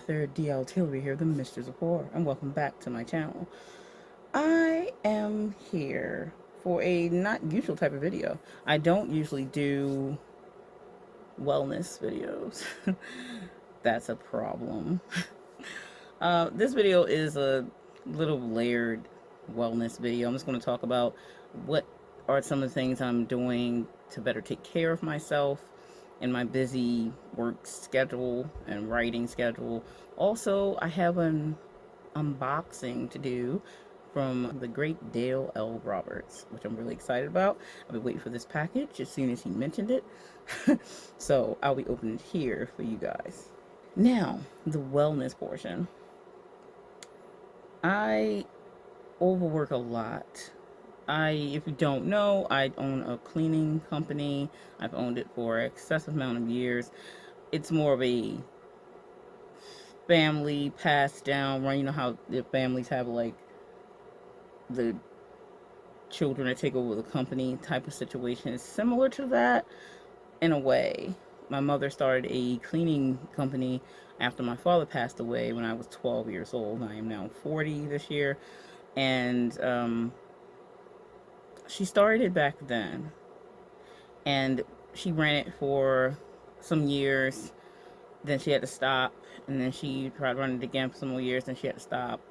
author Tillery here, the Mistress of Horror, and welcome back to my channel. I am here for a not usual type of video. I don't usually do wellness videos. That's a problem. This video is a little layered wellness video. I'm just going to talk about what are some of the things I'm doing to better take care of myself in my busy work schedule and writing schedule. Also, I have an unboxing to do from the great Dale L. Roberts, which I'm really excited about. I've been waiting for this package as soon as he mentioned it. So I'll be opening it here for you guys. Now, the wellness portion. I overwork a lot. If you don't know, I own a cleaning company. I've owned it for an excessive amount of years. It's more of a family passed down run. You know how the families have like the children that take over the company type of situation. It's similar to that in a way. My mother started a cleaning company after my father passed away when I was 12 years old. I am now 40 this year. And she started it back then. And she ran it for some years. Then she had to stop. And then she tried running it again for some more years. Then she had to stop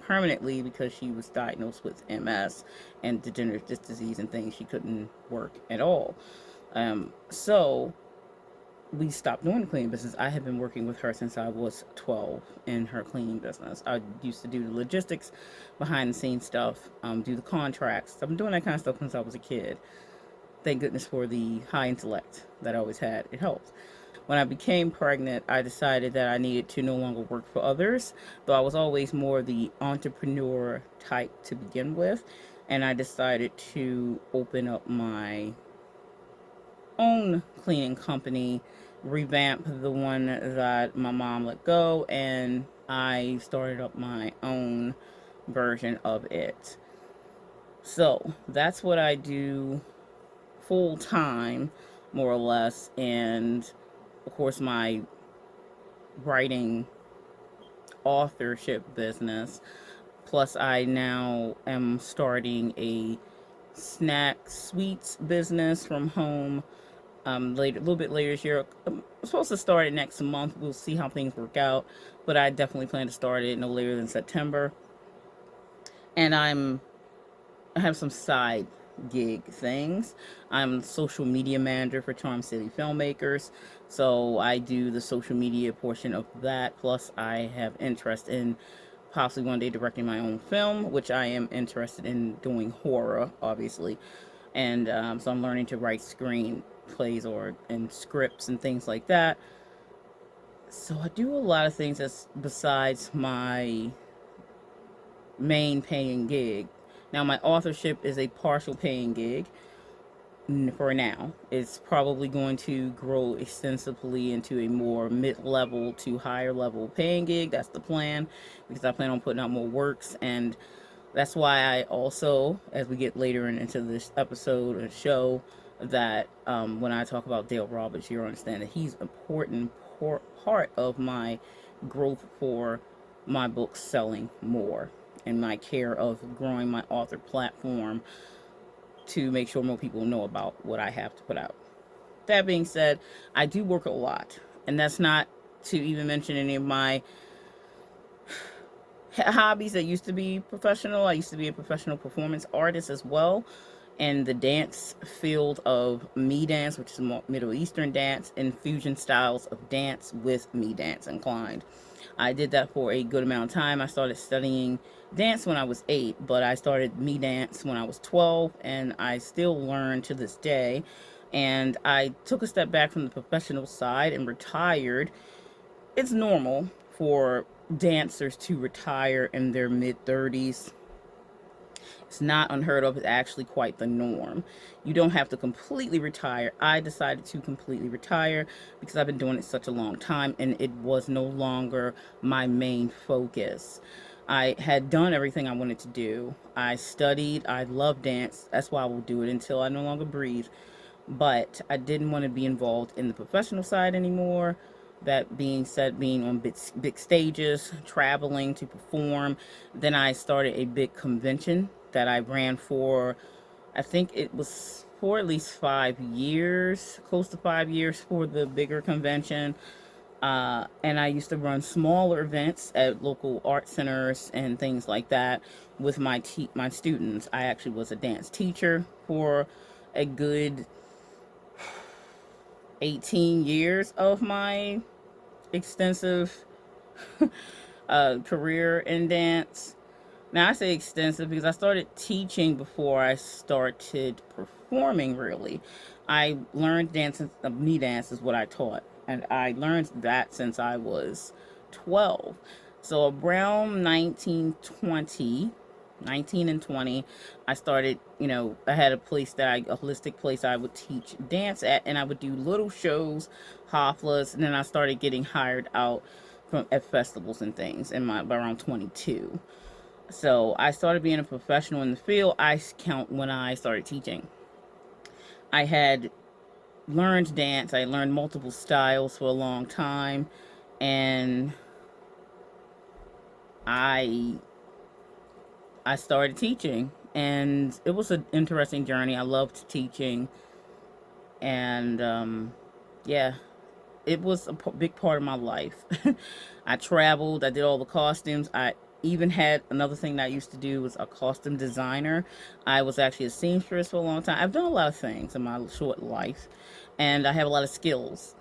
permanently because she was diagnosed with MS and degenerative disc disease and things. She couldn't work at all. So we stopped doing the cleaning business. I have been working with her since I was 12 in her cleaning business. I used to do the logistics, behind the scenes stuff, do the contracts. I've been doing that kind of stuff since I was a kid. Thank goodness for the high intellect that I always had. It helped. When I became pregnant, I decided that I needed to no longer work for others, though I was always more the entrepreneur type to begin with. And I decided to open up my own cleaning company, revamp the one that my mom let go, and I started up my own version of it. So that's what I do full time, more or less, and of course my writing authorship business. Plus, I now am starting a snack sweets business from home. Later, a little bit later this year. I'm supposed to start it next month. We'll see how things work out, but I definitely plan to start it no later than September. And I have some side gig things. I'm social media manager for Charm City Filmmakers, so I do the social media portion of that. Plus, I have interest in possibly one day directing my own film, which I am interested in doing horror, obviously. And so I'm learning to write screenplays or and scripts and things like that. So I do a lot of things that's besides my main paying gig. Now my authorship is a partial paying gig for now. It's probably going to grow extensively into a more mid-level to higher level paying gig. That's the plan, because I plan on putting out more works. And that's why I also, as we get later into this episode and show, that when I talk about Dale Roberts, you'll understand that he's an important part of my growth for my books selling more and my care of growing my author platform to make sure more people know about what I have to put out. That being said, I do work a lot, and that's not to even mention any of my hobbies that used to be professional. I used to be a professional performance artist as well in the dance field of me dance, which is Middle Eastern dance, and fusion styles of dance with me dance inclined. I did that for a good amount of time. I started studying dance when I was 8, but I started me dance when I was 12, and I still learn to this day. And I took a step back from the professional side and retired. It's normal for dancers to retire in their mid 30s. It's not unheard of. It's actually quite the norm. You don't have to completely retire. I decided to completely retire because I've been doing it such a long time, and it was no longer my main focus. I had done everything I wanted to do. I studied. I love dance. That's why I will do it until I no longer breathe. But I didn't want to be involved in the professional side anymore. That being said, being on big stages, traveling to perform. Then I started a big convention that I ran for, I think it was for at least 5 years, close to 5 years for the bigger convention. And I used to run smaller events at local art centers and things like that with my students. I actually was a dance teacher for a good 18 years of my extensive career in dance. Now I say extensive because I started teaching before I started performing. Really, I learned dancing. Me dance is what I taught, and I learned that since I was 12. So around 19 and 20, I started. I had a holistic place I would teach dance at, and I would do little shows, haflas, and then I started getting hired out from at festivals and things in my around 22. So I started being a professional in the field. I count when I started teaching. I had learned dance. I learned multiple styles for a long time, and I I started teaching, and it was an interesting journey. I loved teaching, and yeah, it was a big part of my life. I traveled. I did all the costumes. I even had another thing that I used to do was a costume designer. I was actually a seamstress for a long time. I've done a lot of things in my short life, and I have a lot of skills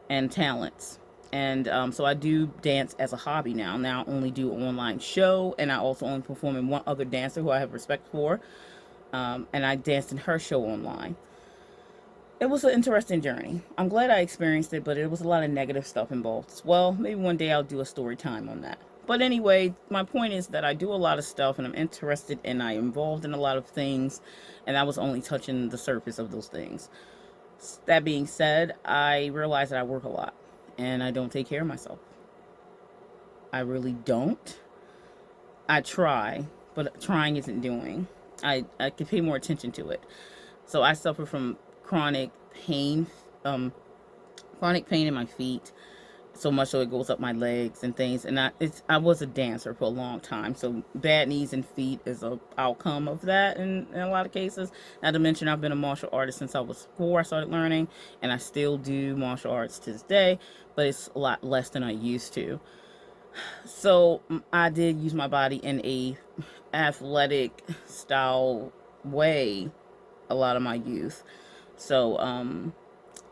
and talents. And so I do dance as a hobby now. Now I only do an online show, and I also only perform in one other dancer who I have respect for. And I danced in her show online. It was an interesting journey. I'm glad I experienced it, but it was a lot of negative stuff involved as well. Maybe one day I'll do a story time on that. But anyway, my point is that I do a lot of stuff and I'm interested and I'm involved in a lot of things, and I was only touching the surface of those things. That being said, I realize that I work a lot and I don't take care of myself. I really don't. I try, but trying isn't doing. I could pay more attention to it. So I suffer from pain, um, chronic pain in my feet, so much so it goes up my legs and things. And I was a dancer for a long time, so bad knees and feet is a outcome of that in a lot of cases. Not to mention I've been a martial artist since I was 4. I started learning, and I still do martial arts to this day, but it's a lot less than I used to. So I did use my body in a athletic style way a lot of my youth. So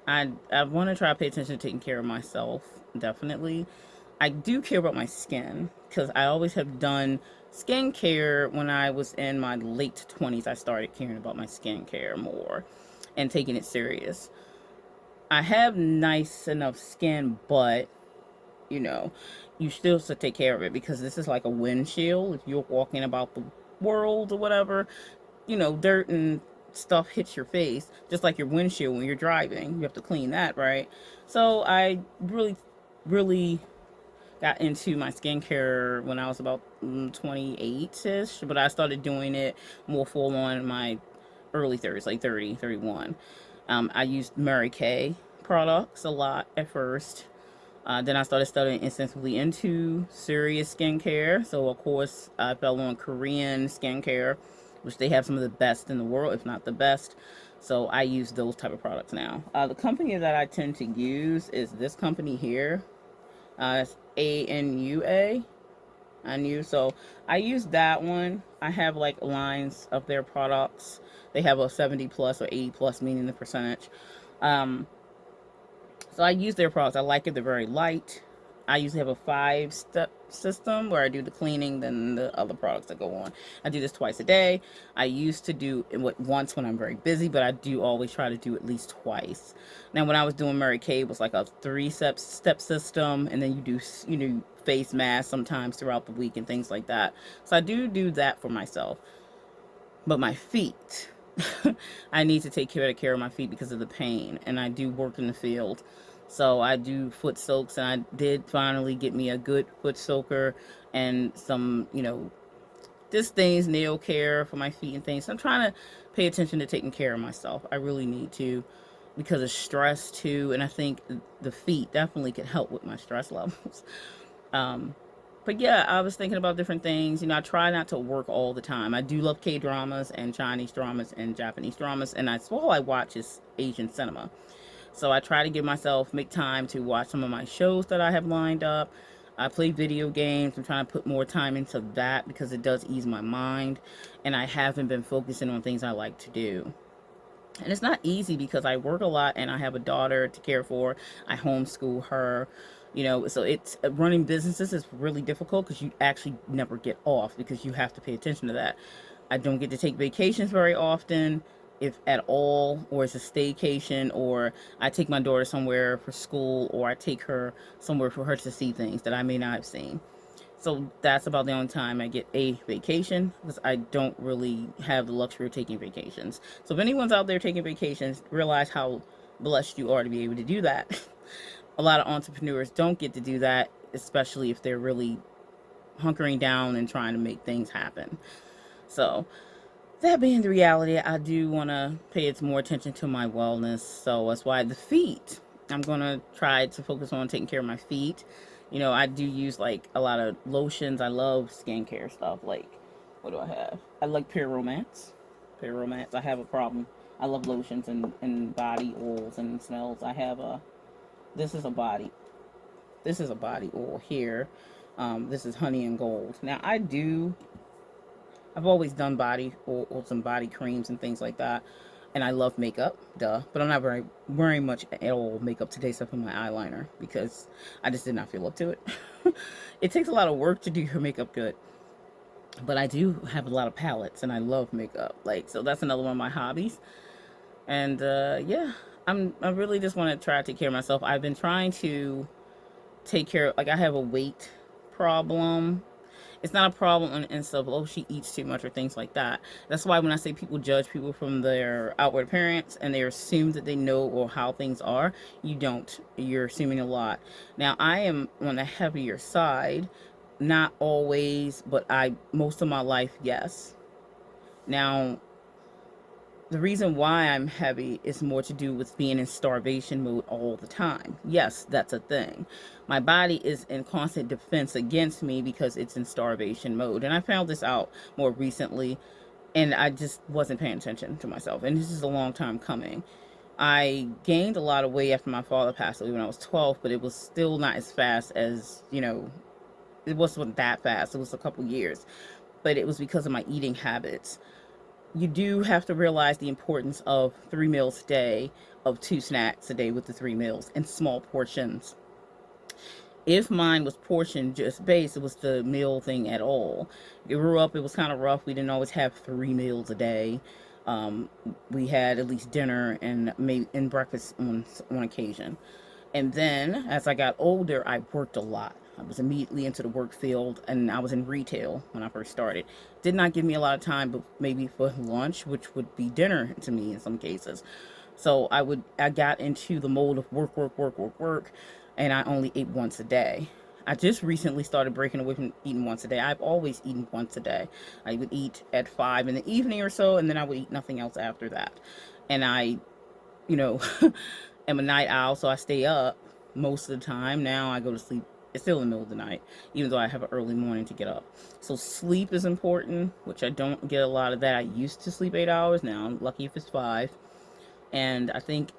I want to try to pay attention to taking care of myself. Definitely, I do care about my skin because I always have done skincare. When I was in my late 20s, I started caring about my skincare more and taking it serious. I have nice enough skin, but you know, you still should take care of it because this is like a windshield. If you're walking about the world or whatever, dirt and stuff hits your face, just like your windshield when you're driving. You have to clean that, right? So I really got into my skincare when I was about 28-ish, but I started doing it more full on in my early 30s, like 30, 31. I used Mary Kay products a lot at first. Then I started studying extensively into serious skincare. So, of course, I fell on Korean skincare, which they have some of the best in the world, if not the best. So I use those type of products now. The company that I tend to use is this company here. It's ANUA. I knew. So I use that one. I have like lines of their products. They have a 70 plus or 80 plus, meaning the percentage. Um, so I use their products. I like it. They're very light. I usually have a 5-step system where I do the cleaning, then the other products that go on. I do this twice a day. I used to do it once when I'm very busy, but I do always try to do at least twice. Now, when I was doing Mary Kay, it was like a 3-step system, and then you do face masks sometimes throughout the week and things like that. So I do that for myself. But my feet, I need to take care of my feet because of the pain, and I do work in the field. So I do foot soaks, and I did finally get me a good foot soaker and some, just things, nail care for my feet and things. So I'm trying to pay attention to taking care of myself. I really need to. because of stress too. And I think the feet definitely could help with my stress levels. Um, but yeah, I was thinking about different things. You know, I try not to work all the time. I do love K dramas and Chinese dramas and Japanese dramas, and that's all I watch is Asian cinema. So I try to give myself make time to watch some of my shows that I have lined up. I play video games. I'm trying to put more time into that because it does ease my mind, and I haven't been focusing on things I like to do. And it's not easy because I work a lot and I have a daughter to care for. I homeschool her, you know, so it's running businesses is really difficult because you actually never get off because you have to pay attention to that. I don't get to take vacations very often, if at all, or it's a staycation, or I take my daughter somewhere for school, or I take her somewhere for her to see things that I may not have seen. So that's about the only time I get a vacation because I don't really have the luxury of taking vacations. So if anyone's out there taking vacations, realize how blessed you are to be able to do that. A lot of entrepreneurs don't get to do that, especially if they're really hunkering down and trying to make things happen. So that being the reality, I do want to pay more attention to my wellness. So that's why the feet. I'm going to try to focus on taking care of my feet. You know, I do use like a lot of lotions. I love skincare stuff. Like, what do I have? I like Pure Romance. Pure Romance. I have a problem. I love lotions and body oils and smells. I have a, this is a body, this is a body oil here. This is honey and gold. Now, I've always done body oils and body creams and things like that. And I love makeup, duh. But I'm not wearing much at all makeup today except for my eyeliner because I just did not feel up to it. It takes a lot of work to do your makeup good. But I do have a lot of palettes and I love makeup. Like, so that's another one of my hobbies. And yeah, I really just want to try to take care of myself. I've been trying to take care of, like, I have a weight problem. It's not a problem on the inside of, oh, she eats too much or things like that. That's why when I say people judge people from their outward appearance and they assume that they know or how things are, you don't. You're assuming a lot. Now, I am on the heavier side, not always, but most of my life, yes. Now, the reason why I'm heavy is more to do with being in starvation mode all the time. Yes, that's a thing. My body is in constant defense against me because it's in starvation mode. And I found this out more recently, and I just wasn't paying attention to myself. And this is a long time coming. I gained a lot of weight after my father passed away when I was 12, but it was still not as fast as, you know, it wasn't that fast. It was a couple years. But it was because of my eating habits. You do have to realize the importance of 3 meals a day, of 2 snacks a day with the 3 meals in small portions. If mine was portioned just based, it was the meal thing at all. I grew up, it was kind of rough. We didn't always have 3 meals a day. Um, we had at least dinner and maybe and breakfast on occasion. And then as I got older, I worked a lot. I was immediately into the work field and I was in retail when I first started. Did not give me a lot of time, but maybe for lunch, which would be dinner to me in some cases. So I got into the mold of work, work, work, work, work, and I only ate once a day. I just recently started breaking away from eating once a day. I've always eaten once a day. I would eat at 5 in the evening or so, and then I would eat nothing else after that. And I, you know, am a night owl, so I stay up most of the time. Now I go to sleep. It's still in the middle of the night, even though I have an early morning to get up. So sleep is important, which I don't get a lot of that. I used to sleep 8 hours. Now I'm lucky if it's 5. And I think,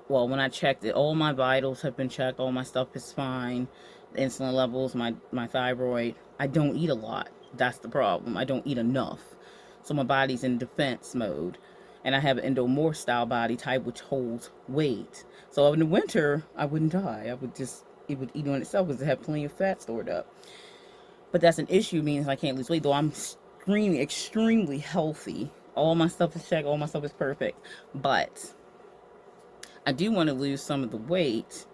well, when I checked it, all my vitals have been checked. All my stuff is fine. The insulin levels, my thyroid. I don't eat a lot. That's the problem. I don't eat enough. So my body's in defense mode. And I have an endomorph style body type, which holds weight. So in the winter, I wouldn't die. It would eat on itself because it had plenty of fat stored up. But that's an issue, means I can't lose weight, though I'm extremely, extremely healthy. All my stuff is checked. All my stuff is perfect. But I do want to lose some of the weight.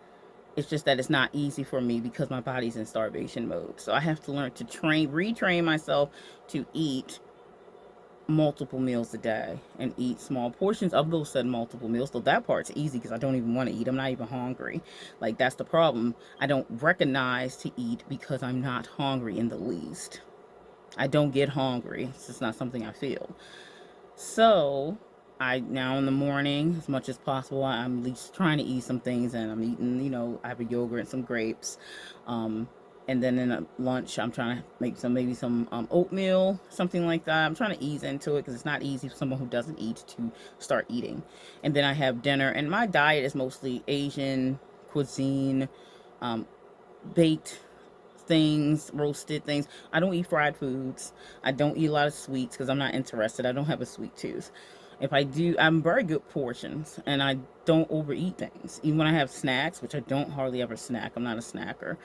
It's just that it's not easy for me because my body's in starvation mode. So I have to learn to retrain myself to eat multiple meals a day and eat small portions of those said multiple meals. So that part's easy because I don't even want to eat. I'm not even hungry. Like, that's the problem. I don't recognize to eat because I'm not hungry in the least. I don't get hungry. It's just not something I feel. So I now in the morning, as much as possible, I'm at least trying to eat some things, and I'm eating, I have a yogurt and some grapes. Um, and then in a lunch, I'm trying to make maybe some oatmeal, something like that. I'm trying to ease into it because it's not easy for someone who doesn't eat to start eating. And then I have dinner, and my diet is mostly Asian cuisine, um, baked things, roasted things. I don't eat fried foods. I don't eat a lot of sweets because I'm not interested. I don't have a sweet tooth. If I do, I'm very good portions, and I don't overeat things. Even when I have snacks, which I don't hardly ever snack, I'm not a snacker.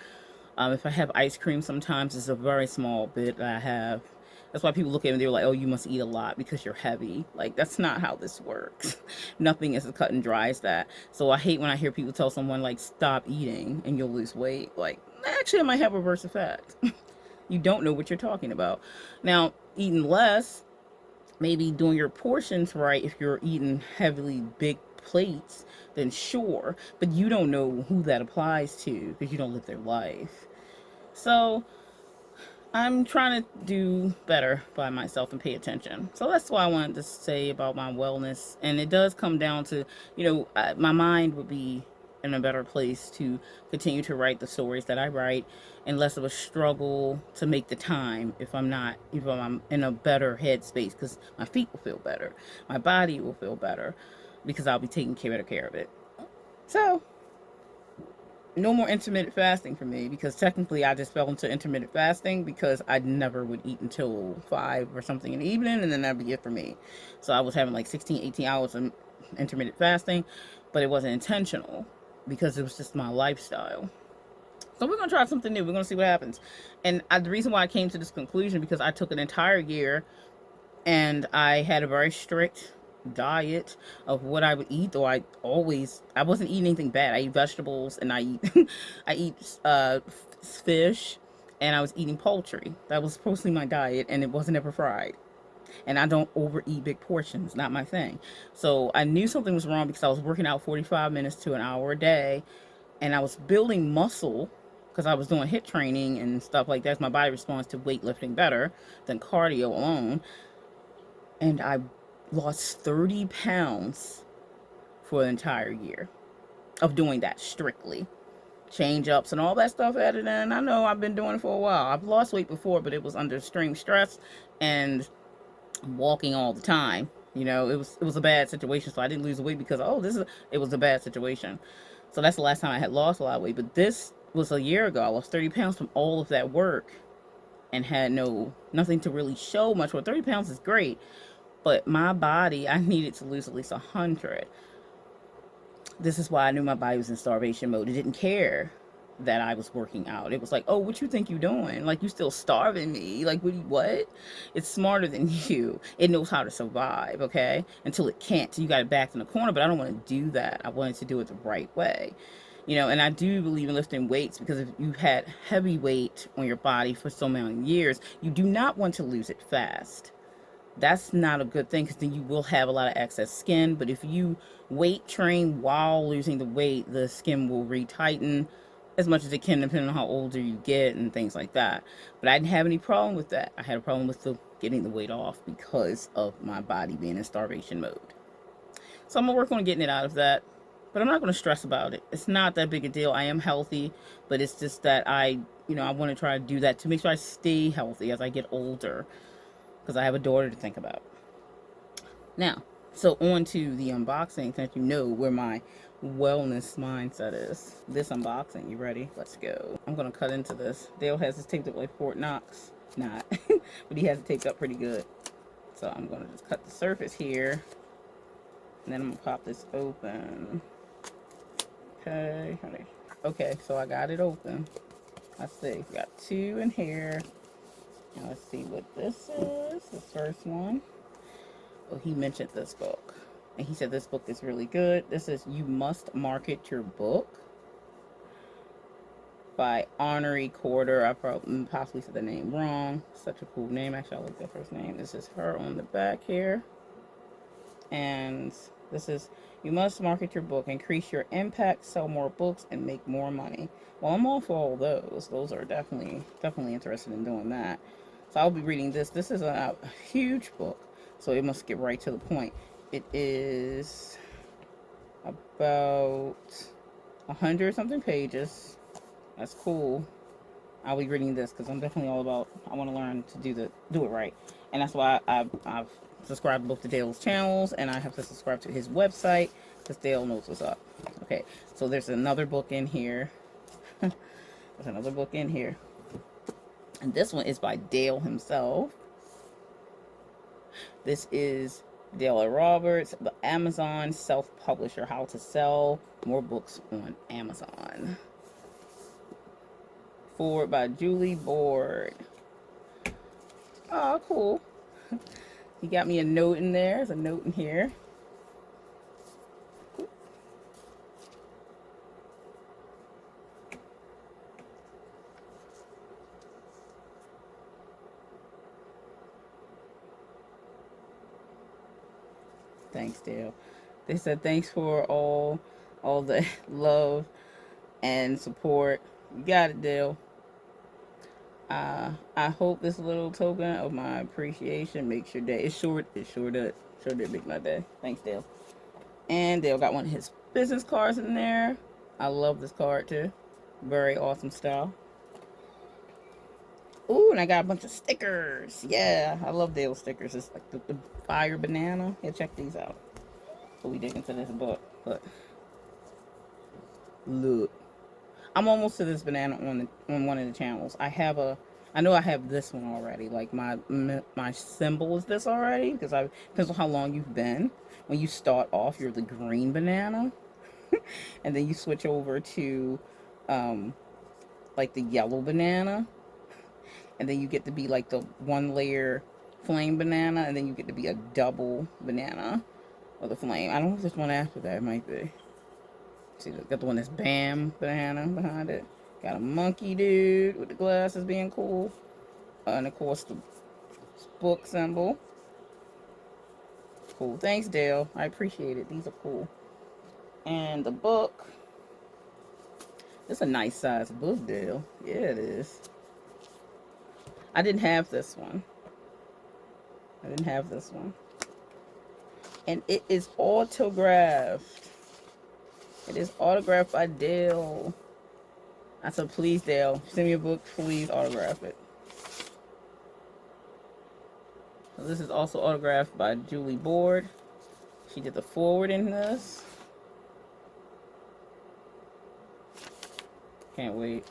If I have ice cream, sometimes it's a very small bit that I have. That's why people look at me, they're like, oh, you must eat a lot because you're heavy. Like, that's not how this works. Nothing is as cut and dry as that. So I hate when I hear people tell someone, like, stop eating and you'll lose weight. Like, actually, it might have a reverse effect. You don't know what you're talking about. Now, eating less, maybe doing your portions right, if you're eating heavily big plates, then sure. But you don't know who that applies to because you don't live their life. So I'm trying to do better by myself and pay attention. So that's what I wanted to say about my wellness. And it does come down to, my mind would be in a better place to continue to write the stories that I write, and less of a struggle to make the time if I'm in a better headspace, because my feet will feel better, my body will feel better, because I'll be taking better care of it. So no more intermittent fasting for me, because technically I just fell into intermittent fasting because I never would eat until 5 or something in the evening, and then that'd be it for me. So I was having like 16, 18 hours of intermittent fasting, but it wasn't intentional because it was just my lifestyle. So we're going to try something new. We're going to see what happens. And the reason why I came to this conclusion, because I took an entire year and I had a very strict diet of what I would eat. Though I wasn't eating anything bad. I eat vegetables, and I eat I eat fish, and I was eating poultry. That was mostly my diet, and it wasn't ever fried. And I don't overeat big portions, not my thing. So I knew something was wrong because I was working out 45 minutes to an hour a day, and I was building muscle because I was doing HIIT training and stuff like that. My body responds to weightlifting better than cardio alone. And I lost 30 pounds for an entire year of doing that strictly. Change ups and all that stuff added in. I know I've been doing it for a while. I've lost weight before, but it was under extreme stress and walking all the time. It was a bad situation, so I didn't lose the weight because it was a bad situation. So that's the last time I had lost a lot of weight. But this was a year ago. I lost 30 pounds from all of that work and had nothing to really show much. Well, 30 pounds is great, but my body, I needed to lose at least 100. This is why I knew my body was in starvation mode. It didn't care that I was working out. It was like, oh, what you think you doing? Like, you still starving me? Like, what? It's smarter than you. It knows how to survive, okay? Until it can't. So you got it backed in the corner, but I don't want to do that. I wanted to do it the right way. And I do believe in lifting weights, because if you had heavy weight on your body for so many years, you do not want to lose it fast. That's not a good thing, because then you will have a lot of excess skin. But if you weight train while losing the weight, the skin will retighten as much as it can, depending on how older you get and things like that. But I didn't have any problem with that. I had a problem with getting the weight off because of my body being in starvation mode. So I'm going to work on getting it out of that. But I'm not going to stress about it. It's not that big a deal. I am healthy, but it's just that I want to try to do that to make sure I stay healthy as I get older, because I have a daughter to think about. Now, so on to the unboxing, that where my wellness mindset is. This unboxing, you ready? Let's go. I'm going to cut into this. Dale has this taped up like Fort Knox. Not. But he has it taped up pretty good. So I'm going to just cut the surface here. And then I'm going to pop this open. Okay, so I got it open. Let's see. We got 2 in here. Now let's see what this is. The first one. Oh, he mentioned this book. And he said this book is really good. This is You Must Market Your Book by Honoree Corder. I possibly said the name wrong. Such a cool name. Actually, I looked at the first name. This is her on the back here. And this is You Must Market Your Book, Increase Your Impact, Sell More Books, and Make More Money. Well, I'm all for all those. Those are definitely interested in doing that. So I'll be reading this. This is a huge book, so it must get right to the point. It is about 100 something pages. That's cool. I'll be reading this because I'm definitely all about. I want to learn to do it right, and that's why I've subscribed both to Dale's channels, and I have to subscribe to his website because Dale knows what's up. Okay, so there's another book in here. There's another book in here, and this one is by Dale himself. This is Dale Roberts, the Amazon self-publisher, how to sell more books on Amazon. Forward by Julie Board. Oh, cool. He got me a note in there. There's a note in here. Thanks, Dale. They said thanks for all the love and support. You got it, Dale. I hope this little token of my appreciation makes your day. It sure did. Sure did make my day. Thanks, Dale. And Dale got one of his business cards in there. I love this card too. Very awesome style. Ooh, and I got a bunch of stickers. Yeah, I love Dale stickers. It's like the fire banana. Yeah, check these out. So we dig into this book. Look. I'm almost to this banana on one of the channels. I know I have this one already. Like my symbol is this already because I depends on how long you've been. When you start off, you're the green banana, and then you switch over to, like the yellow banana, and then you get to be like the one layer flame banana, and then you get to be a double banana of the flame. I don't know if there's one after that. It might be. See, got the one that's Bam banana behind it. Got a monkey dude with the glasses being cool. And of course the book symbol. Cool. Thanks, Dale. I appreciate it. These are cool. And the book. It's a nice size book, Dale. Yeah, it is. I didn't have this one. And it is autographed. It is autographed by Dale. I said, please, Dale, send me a book. Please autograph it. So this is also autographed by Julie Board. She did the forward in this. Can't wait.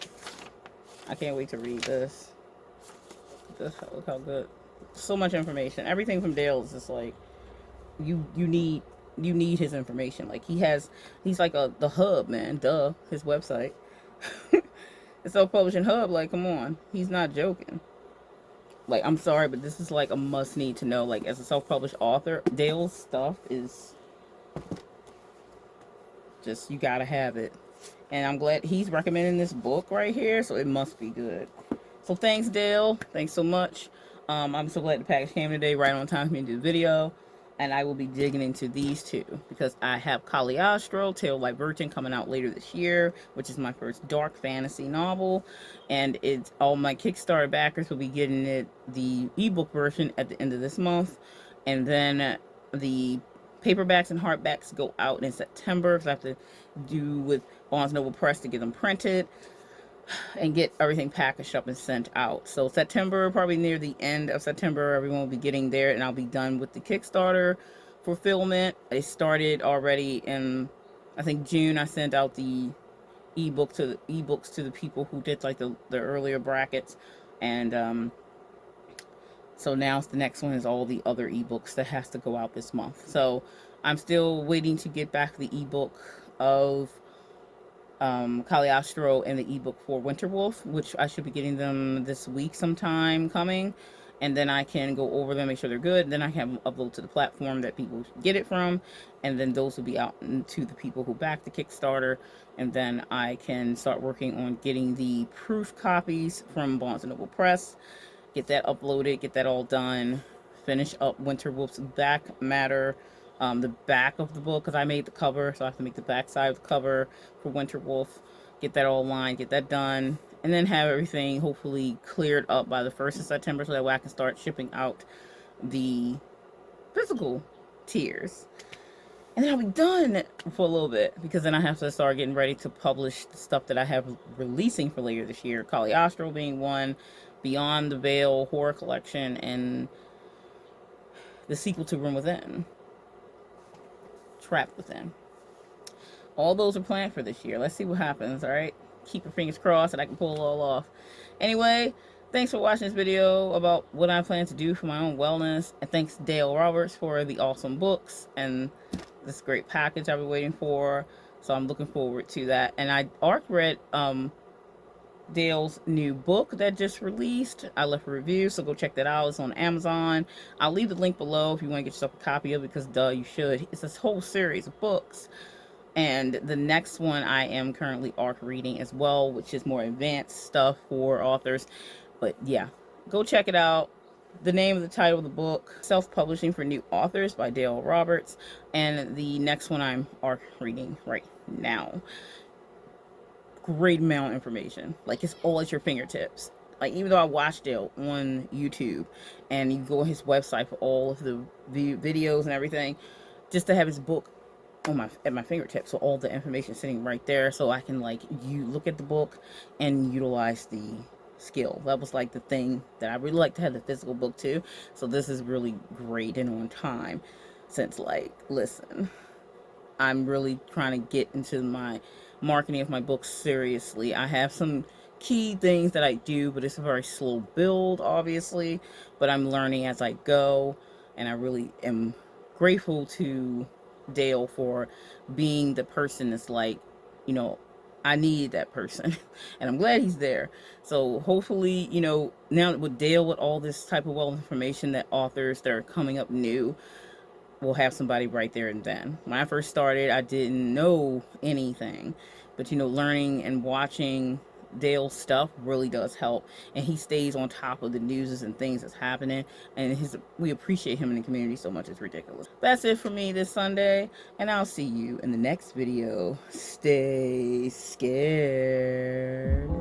I can't wait to read this. Look how good. So much information. Everything from Dale is just like you need his information. Like he's like the hub, man. Duh, his website. The self-publishing hub. Like, come on, he's not joking. Like, I'm sorry, but this is like a must need to know. Like, as a self-published author, Dale's stuff is just, you gotta have it. And I'm glad he's recommending this book right here, so it must be good. So thanks, Dale. Thanks so much. I'm so glad the package came today right on time for me to do the video. And I will be digging into these two because I have Cagliostro, Tale Light Virgin coming out later this year, which is my first dark fantasy novel. And it's all my Kickstarter backers will be getting it, the ebook version, at the end of this month. And then the paperbacks and hardbacks go out in September because I have to do with Barnes Noble Press to get them printed and get everything packaged up and sent out. So September, probably near the end of September, everyone will be getting there, and I'll be done with the Kickstarter fulfillment. I started already in, I think, June. I sent out the ebooks to the people who did like the earlier brackets, and so now the next one is all the other ebooks that has to go out this month. So I'm still waiting to get back the ebook of Cagliostro and the ebook for Winterwolf, which I should be getting them this week sometime coming, and then I can go over them, make sure they're good. Then I can upload to the platform that people get it from, and then those will be out to the people who back the Kickstarter, and then I can start working on getting the proof copies from Barnes Noble Press, get that uploaded, get that all done, finish up Winterwolf's back matter, the back of the book, because I made the cover, so I have to make the back side of the cover for Winterwolf, get that all lined, get that done, and then have everything hopefully cleared up by the 1st of September so that way I can start shipping out the physical tiers. And then I'll be done for a little bit, because then I have to start getting ready to publish the stuff that I have releasing for later this year. Cagliostro being one, Beyond the Veil Horror Collection, and the sequel to Room Within, Trapped Within. All those are planned for this year. Let's see what happens, alright? Keep your fingers crossed that I can pull it all off. Anyway, thanks for watching this video about what I plan to do for my own wellness. And thanks to Dale Roberts for the awesome books and this great package I've been waiting for. So I'm looking forward to that. And I read Dale's new book that just released. I left a review, so go check that out. It's on Amazon. I'll leave the link below if you want to get yourself a copy of it, because duh, you should. It's this whole series of books. And the next one I am currently reading as well, which is more advanced stuff for authors. But yeah, go check it out. The name of the title of the book, Self-Publishing for New Authors by Dale Roberts. And the next one I'm reading right now. Great amount of information. Like, it's all at your fingertips. Like, even though I watched Dale on YouTube, and you go on his website for all of the videos and everything, just to have his book at my fingertips, so all the information sitting right there, so I can, like, you look at the book and utilize the skill. That was like the thing that I really like to have, the physical book too. So this is really great and on time, since, like, listen, I'm really trying to get into my marketing of my books seriously. I have some key things that I do, but it's a very slow build, obviously, but I'm learning as I go, and I really am grateful to Dale for being the person that's like, you know, I need that person, and I'm glad he's there. So hopefully, you know, now with Dale, with all this type of well information, that authors that are coming up new will have somebody right there and then. When I first started, I didn't know anything, but, you know, learning and watching Dale's stuff really does help, and he stays on top of the news and things that's happening, and we appreciate him in the community so much, it's ridiculous. That's it for me this Sunday, and I'll see you in the next video. Stay scared.